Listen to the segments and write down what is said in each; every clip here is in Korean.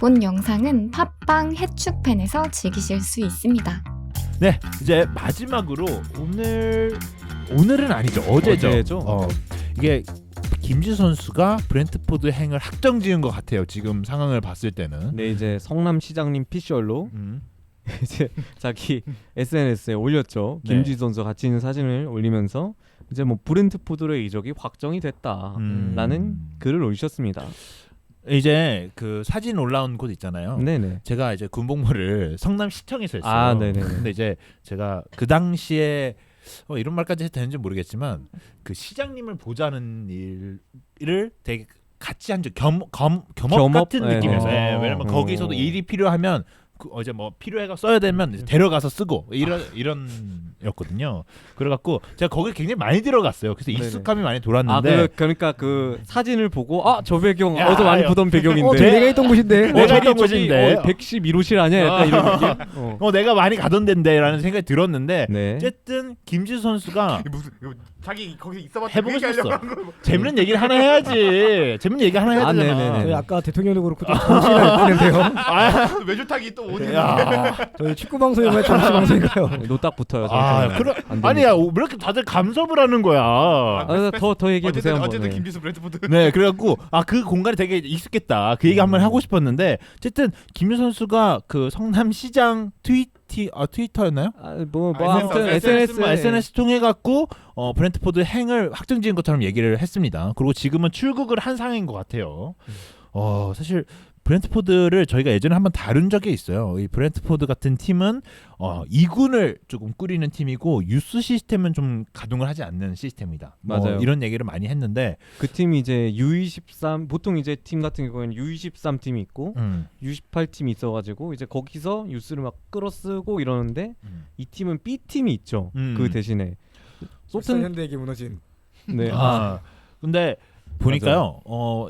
본 영상은 팟빵 해축팬에서 즐기실 수 있습니다. 네, 이제 마지막으로 오늘은 아니죠. 어제죠. 이게 김지수 선수가 브랜트포드 행을 확정지은 것 같아요. 지금 상황을 봤을 때는. 네, 이제 성남시장님 피셜로 이제 자기 SNS에 올렸죠. 네. 김지수 선수 같이 있는 사진을 올리면서 이제 뭐 브랜트포드로의 이적이 확정이 됐다라는 글을 올리셨습니다. 이제 그 사진 올라온 곳 있잖아요. 네네. 제가 이제 군복무를 성남시청에서 했어요. 아, 네네. 근데 이제 제가 그 당시에 이런 말까지 해도 되는지 모르겠지만 그 시장님을 보자는 일을 되게 같이 한 적 겸업 같은 네, 느낌이었어요. 네. 왜냐면 거기서도 일이 필요하면 이제 뭐 필요해가 써야 되면 이제 데려가서 쓰고 이런였거든요. 그래갖고 제가 거기 굉장히 많이 들어갔어요. 그래서 네네. 익숙함이 많이 돌았는데. 그러니까 그 사진을 보고 저 배경 야, 어제 많이 야. 보던 배경인데. 내가 있던 곳인데. 내가 있던 곳인데. 111호실 아니야? 약간 이런 느낌. 내가 많이 가던 데인데라는 생각이 들었는데 네. 어쨌든 김지수 선수가 무슨 자기 거기 있어봤자 해보고 그 얘기 싶었어. 하려고 하는 거. 재밌는 얘기를 하나 해야지. 재밌는 얘기 하나 해야 아, 되잖아. 네네네. 저희 아까 대통령도 그렇고 좀 정신을 했는데요. 외줄타기 또 오는. 저희 축구 방송이면 정치 방송인가요? 노딱 붙어요. 아니야 왜 이렇게 다들 감섭을 하는 거야. 더 얘기해 보세요. 어쨌든 김지수 브랜트포드. 네, 그래갖고 그 공간이 되게 익숙했다. 그 얘기 한번 하고 싶었는데 어쨌든 김지수 선수가 그 성남시장 트위터였나요? 아무튼 SNS 통해 갖고 브랜트포드 행을 확정지은 것처럼 얘기를 했습니다. 그리고 지금은 출국을 한 상황인 것 같아요. 사실 브랜트포드를 저희가 예전에 한번 다룬 적이 있어요. 이 브랜트포드 같은 팀은 2군을 조금 꾸리는 팀이고 유스 시스템은 좀 가동을 하지 않는 시스템이다. 맞아요. 이런 얘기를 많이 했는데 그 팀이 이제 U23 보통 이제 팀 같은 경우에는 U23 팀이 있고 U18 팀이 있어가지고 이제 거기서 유스를 막 끌어쓰고 이러는데 이 팀은 B 팀이 있죠. 그 대신에 울산 현대에게 무너진. 네. 근데 보니까요.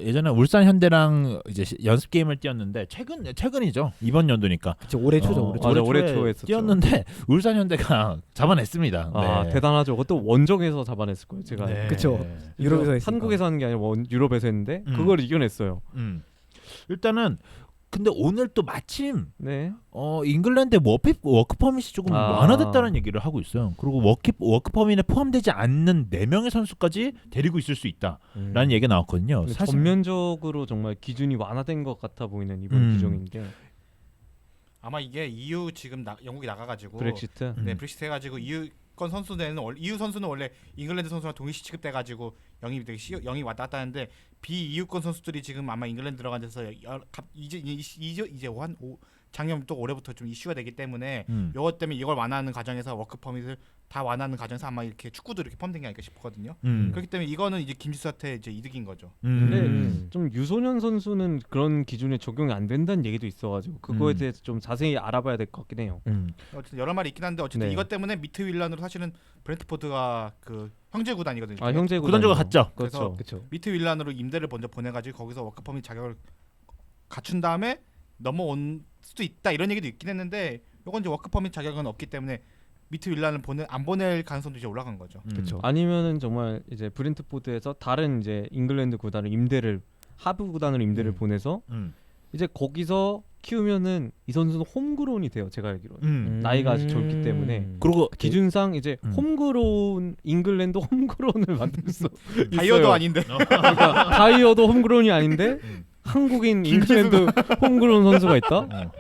예전에 울산 현대랑 이제 연습 게임을 뛰었는데 최근이죠. 이번 연도니까. 그쵸, 올해 초죠. 올해 초에 했었죠. 뛰었는데 울산 현대가 잡아냈습니다. 네. 대단하죠. 그것도 원정에서 잡아냈을 거예요. 제가. 네. 그쵸. 유럽에서 했으니까. 한국에서 하는 게 아니라 유럽에서 했는데 그걸 이겨냈어요. 일단은 근데 오늘 또 마침 네. 잉글랜드 워크 퍼밋이 조금 완화됐다는 얘기를 하고 있어요. 그리고 워크 퍼밋에 포함되지 않는 4명의 선수까지 데리고 있을 수 있다라는 얘기가 나왔거든요. 사실 전면적으로 정말 기준이 완화된 것 같아 보이는 이번 규정인데. 아마 이게 EU 지금 영국이 나가가지고 브렉시트. 네 브렉시트 해가지고 EU권 선수는 EU 선수는 원래 잉글랜드 선수랑 동일시 취급돼가지고 영이 왔다 갔다 하는데 비EU권 선수들이 지금 아마 잉글랜드 들어간 데서 이제 작년 또 올해부터 좀 이슈가 되기 때문에 이것 때문에 이걸 완화하는 과정에서 워크 퍼밋을 다 완화하는 과정에서 아마 이렇게 축구도 이렇게 포함된 게 아닐까 싶거든요. 그렇기 때문에 이거는 이제 김지수한테 이제 이득인 거죠. 근데 좀 유소년 선수는 그런 기준에 적용이 안 된다는 얘기도 있어가지고 그거에 대해서 좀 자세히 알아봐야 될 것 같긴 해요. 어쨌든 여러 말이 있긴 한데 어쨌든 네. 이것 때문에 미트 윌란으로 사실은 브랜트포드가 그 형제 구단이거든요. 형제 구단주가 갔죠. 그래서 그렇죠. 미트 윌란으로 임대를 먼저 보내가지고 거기서 워크퍼밋 자격을 갖춘 다음에 넘어온 수도 있다 이런 얘기도 있긴 했는데 이건 이제 워크퍼밋 자격은 없기 때문에 미트 윌란을 안 보낼 가능성도 이제 올라간 거죠. 그렇죠. 아니면은 정말 이제 브랜트포드에서 다른 이제 잉글랜드 구단을 하부 구단으로 임대를 보내서 이제 거기서 키우면은 이 선수는 홈그론이 돼요. 제가 알기로는 나이가 아직 젊기 때문에 그리고 기준상 이제 홈그론 잉글랜드 홈그론을 만들 수 다이어도 아닌데. 그러니까 다이어도 홈그론이 아닌데 한국인 잉글랜드 홈그론 선수가 있다.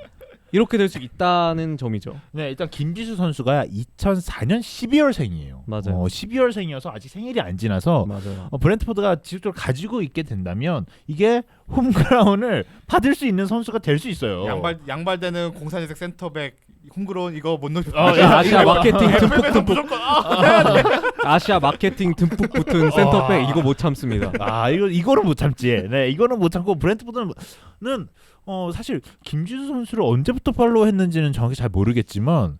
이렇게 될 수 있다는 점이죠. 네, 일단 김지수 선수가 2004년 12월생이에요. 맞아요. 12월생이어서 아직 생일이 안 지나서 맞아요. 브랜트포드가 지속적으로 가지고 있게 된다면 이게 홈그라운을 받을 수 있는 선수가 될 수 있어요. 양발되는 공사제색 센터백 홈그론 이거 못 넣을. 아시아 마케팅 듬뿍 아시아 마케팅 듬뿍 붙은 센터백 이거 못 참습니다. 이거는 못 참지. 네, 이거는 못 참고 브랜트포드는 사실 김지수 선수를 언제부터 팔로우했는지는 정확히 잘 모르겠지만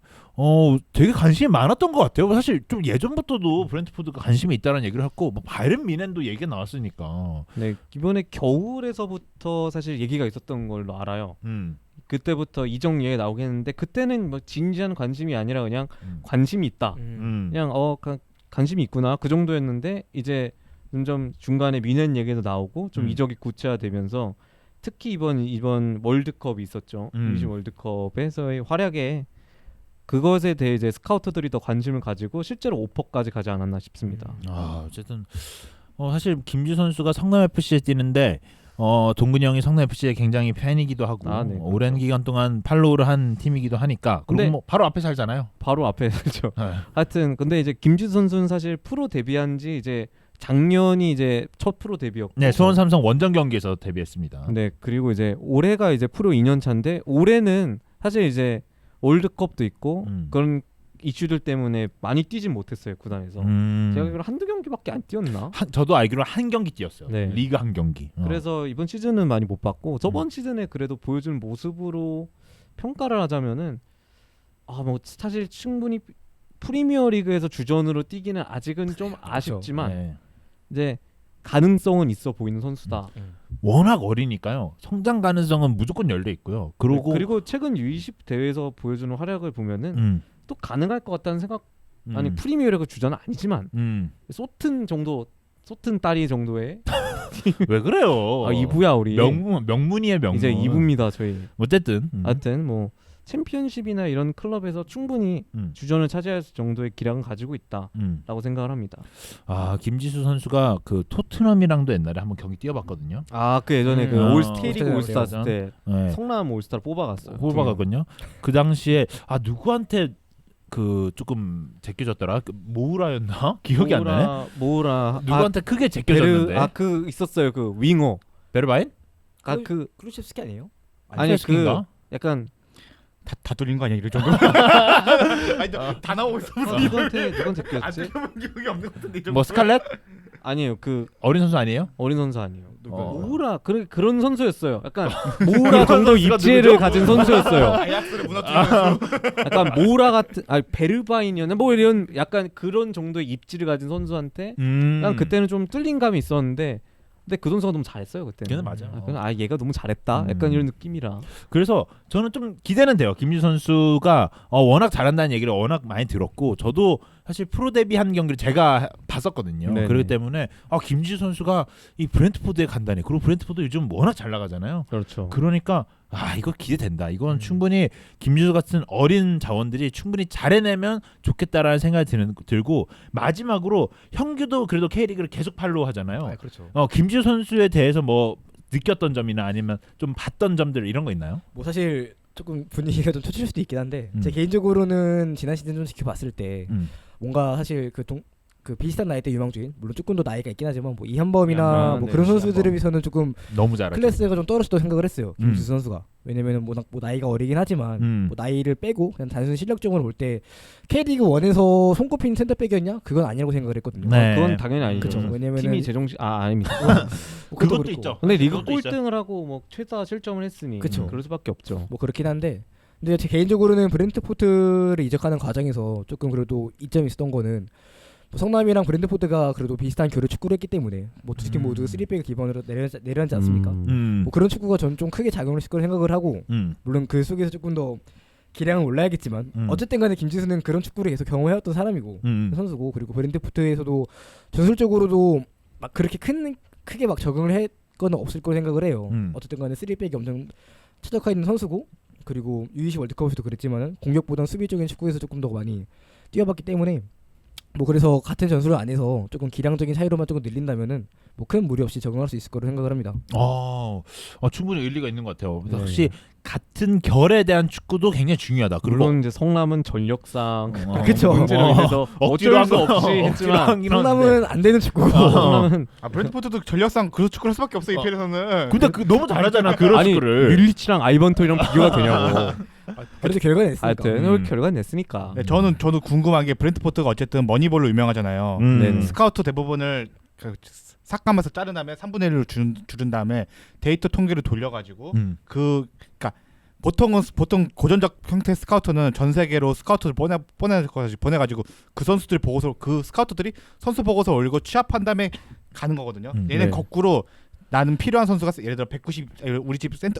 되게 관심이 많았던 것 같아요. 사실 좀 예전부터도 브랜트포드가 관심이 있다는 얘기를 했고 바이런 미넨도 얘기가 나왔으니까. 네, 이번에 겨울에서부터 사실 얘기가 있었던 걸로 알아요. 그때부터 이적 얘기 나오긴 했는데 그때는 뭐 진지한 관심이 아니라 그냥 관심이 있다. 그냥 관심이 있구나 그 정도였는데 이제 점점 중간에 미넨 얘기도 나오고 좀 이적이 구체화되면서 특히 이번 월드컵이 있었죠. U20 월드컵에서의 활약에 그것에 대해 이제 스카우터들이 더 관심을 가지고 실제로 오퍼까지 가지 않았나 싶습니다. 어쨌든 사실 김주 선수가 성남 FC에 뛰는데 동근이 형이 성남 FC의 굉장히 팬이기도 하고 네, 그렇죠. 오랜 기간 동안 팔로우를 한 팀이기도 하니까 근데 그리고 뭐 바로 앞에 살잖아요. 바로 앞에 살죠. 네. 하여튼 근데 이제 김주 선수는 사실 프로 데뷔한 지 이제 작년이 이제 첫 프로 데뷔였고 네, 수원 삼성 원정 경기에서 데뷔했습니다. 네, 그리고 이제 올해가 이제 프로 2년 차인데 올해는 사실 이제 월드컵도 있고 그런 이슈들 때문에 많이 뛰진 못했어요 구단에서. 제가 알기로 한두 경기밖에 안 뛰었나? 저도 알기로 한 경기 뛰었어요. 네. 리그 한 경기. 그래서 이번 시즌은 많이 못 봤고 저번 시즌에 그래도 보여준 모습으로 평가를 하자면은 뭐 사실 충분히 프리미어리그에서 주전으로 뛰기는 아직은 좀 아쉽지만 네. 이제 가능성은 있어 보이는 선수다. 워낙 어리니까요. 성장 가능성은 무조건 열려 있고요. 그리고 최근 U20 대회에서 보여주는 활약을 보면은 또 가능할 것 같다는 생각. 아니 프리미어리그 주전은 아니지만 소튼 딸이 정도의 왜 그래요? 2부야 우리 명문이에요 명문. 이제 2부입니다 저희. 어쨌든 하여튼 뭐 챔피언십이나 이런 클럽에서 충분히 주전을 차지할 정도의 기량을 가지고 있다라고 생각을 합니다. 김지수 선수가 그 토트넘이랑도 옛날에 한번 경기 뛰어봤거든요. 그 예전에 그 K리그 올스타 올스타 때 네. 성남 올스타를 뽑아갔어요. 뽑아가거든요. 그 당시에 누구한테 그 조금 제껴졌더라. 모우라였나? 기억이 안 나네. 모우라 누구한테 크게 제껴졌는데. 그 있었어요. 그 윙어. 베르바인? 그 크루셰프스키 아니에요? 아니 그 약간 다 뚫린 거 아니야 이럴 정도? 아니 다 나오고 있어. 누구한테 제꼈지? 안 들어본 기억이 없는 것 같은데. 뭐 스칼렛? 아니에요. 그 어린 선수 아니에요? 어린 선수 아니에요. 어. 모우라 그런 선수였어요. 약간 모우라 정도 입지를 가진 선수였어요. 아약스를 무너뜨리면서. 약간 모우라 같은 베르바인이었나 뭐 이런 약간 그런 정도의 입지를 가진 선수한테 그냥 그때는 좀 뚫린 감이 있었는데 근데 그 선수가 너무 잘했어요 그때는. 걔는 맞아. 얘가 너무 잘했다. 약간 이런 느낌이라. 그래서 저는 좀 기대는 돼요. 김주 선수가 워낙 잘한다는 얘기를 워낙 많이 들었고 저도 사실 프로 데뷔한 경기를 제가 봤었거든요. 네네. 그렇기 때문에 김주 선수가 이 브렌트포드에 간다니. 그리고 브렌트포드 요즘 워낙 잘 나가잖아요. 그렇죠. 그러니까 이거 기대된다. 이건 충분히 김주수 같은 어린 자원들이 충분히 잘해내면 좋겠다라는 생각이 들고 마지막으로 형규도 그래도 K리그를 계속 팔로우 하잖아요. 그렇죠. 김주수 선수에 대해서 뭐 느꼈던 점이나 아니면 좀 봤던 점들 이런 거 있나요? 뭐 사실 조금 분위기가 좀 처칠 수도 있긴 한데 제 개인적으로는 지난 시즌 좀 지켜봤을 때 뭔가 사실 그 비슷한 나이대 유망주인 물론 조금 더 나이가 있긴 하지만 뭐 이현범이나 뭐 그런 선수들에 비해서는 조금 너무 잘하죠. 클래스가 좀 떨어졌다고 생각을 했어요. 김주수 선수가. 왜냐면은 뭐 나이가 어리긴 하지만 뭐 나이를 빼고 그냥 단순 실력적으로 볼 때 K리그 1에서 손꼽히는 센터백이었냐? 그건 아니라고 생각을 했거든요. 네. 그건 당연히 아니죠. 그쵸. 왜냐면은 팀이 제정신 아닙니다. 뭐 그것도 그렇고. 있죠. 근데 리그 그것도 있어요. 꼴등을 하고 뭐 최다 실점을 했으니 그쵸. 그럴 수밖에 없죠. 뭐 그렇긴 한데 근데 제 개인적으로는 브렌트포트를 이적하는 과정에서 조금 그래도 이점이 있었던 거는 뭐 성남이랑 브렌트포트가 그래도 비슷한 교류 축구를 했기 때문에 뭐 두 팀 모두 3백을 기반으로 내려앉지 않습니까? 뭐 그런 축구가 저는 좀 크게 작용을 했을 거라 생각을 하고 물론 그 속에서 조금 더 기량은 올라야겠지만 어쨌든 간에 김지수는 그런 축구를 계속 경험해왔던 사람이고 선수고 그리고 브렌트포트에서도 전술적으로도 막 그렇게 크게 막 적응을 했거나 없을 거 생각을 해요. 어쨌든 간에 3백이 엄청 최적화 있는 선수고 그리고 U20 월드컵에서도 그랬지만은 공격보다는 수비적인 축구에서 조금 더 많이 뛰어봤기 때문에 뭐 그래서 같은 전술을 안에서 조금 기량적인 차이로만 조금 늘린다면은 뭐 큰 무리 없이 적응할 수 있을 거로 생각을 합니다. 충분히 일리가 있는 것 같아요. 네. 혹시 같은 결에 대한 축구도 굉장히 중요하다. 그리고 물론 이제 성남은 전력상 그쵸. 문제로 인해서 어쩔 수 없이 했지만 성남은 안 되는 축구고 성남은 브렌트포트도 전력상 그 축구를 할 수밖에 없어 이 편에서는. 근데 너무 잘하잖아 그런 아니 축구를. 뮬리치랑 아이번토이랑 비교가 되냐고. 그래도 결과는 냈으니까. 하여튼 결과는 냈으니까. 네, 저도 궁금한 게 브렌트포트가 어쨌든 머니볼로 유명하잖아요. 네네. 스카우트 대부분을 삭감해서 자른 다음에 3분의 1로 줄은 다음에 데이터 통계를 돌려가지고 그러니까 보통 고전적 형태의 스카우터는 전 세계로 스카우터를 보내가지고 그 선수들 보고서 그 스카우터들이 선수 보고서 올리고 취합한 다음에 가는 거거든요. 얘는 네. 거꾸로 나는 필요한 선수가 예를 들어 190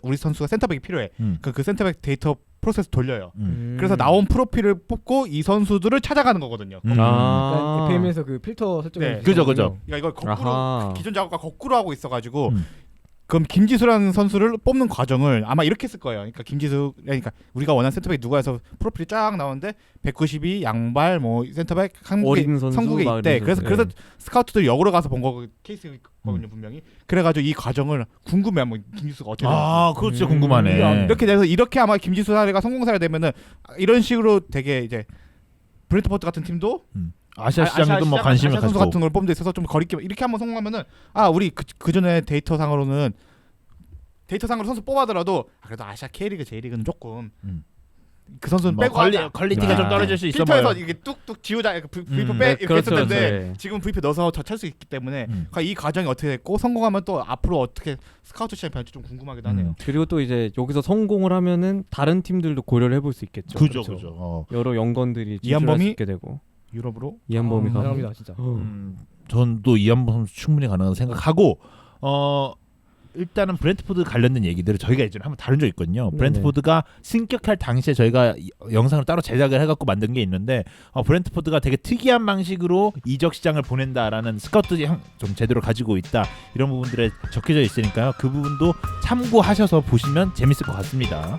우리 선수가 센터백이 필요해. 그 센터백 데이터 프로세스 돌려요. 그래서 나온 프로필을 뽑고 이 선수들을 찾아가는 거거든요. 그러니까 FM에서 그 필터 설정을 네. 그죠. 그러니까 이걸 거꾸로 아하. 기존 작업과 거꾸로 하고 있어가지고 그럼 김지수라는 선수를 뽑는 과정을 아마 이렇게 했을 거예요. 그러니까 김지수, 그러니까 우리가 원하는 센터백 누가 해서 프로필이 쫙 나오는데 192 양발 뭐 센터백 어린 선수, 한국에 막 있대. 이런 그래서 선수. 스카우트들 역으로 가서 본 거 케이스거든요 분명히. 그래가지고 이 과정을 궁금해 한번 김지수가 어떻게 되는지. 아, 그거 진짜 궁금하네. 이렇게 돼서 이렇게 아마 김지수 사례가 성공 사례 되면은 이런 식으로 되게 이제 브렌트포드 같은 팀도 아시아 시장에도 뭐 관심을 아시아 선수 가지고. 같은 걸 뽑는 데 있어서 좀 거리낌 이렇게 한번 성공하면은 우리 그 전에 데이터 상으로 선수 뽑아더라도 그래도 아시아 K리그 J리그는 조금 그 선수는 뭐 빼고 하자. 퀄리티가 좀 떨어질 수 있어. 필터에서 뭐. 이게 뚝뚝 지우자 VP 음. 빼 네, 이렇게 그렇죠, 했을 텐데 그렇죠. 네. 지금 VP 넣어서 더 찰 수 있기 때문에 그러니까 이 과정이 어떻게 됐고 성공하면 또 앞으로 어떻게 스카우트 시장이 변할지 좀 궁금하기도 하네요. 그리고 또 이제 여기서 성공을 하면은 다른 팀들도 고려를 해볼 수 있겠죠. 그죠, 그렇죠. 그죠. 여러 연건들이 진출할 이한범이 수 있게 되고 유럽으로 이한범이가 가능합니다 진짜. 전도 이한범 선수 충분히 가능하다고 생각하고 일단은 브렌트포드 관련된 얘기들을 저희가 예전에 한번 다룬 적 있거든요. 네네. 브렌트포드가 승격할 당시에 저희가 영상을 따로 제작을 해갖고 만든 게 있는데 브렌트포드가 되게 특이한 방식으로 이적 시장을 보낸다라는 스카우트 좀 제대로 가지고 있다 이런 부분들에 적혀져 있으니까요. 그 부분도 참고하셔서 보시면 재밌을 것 같습니다.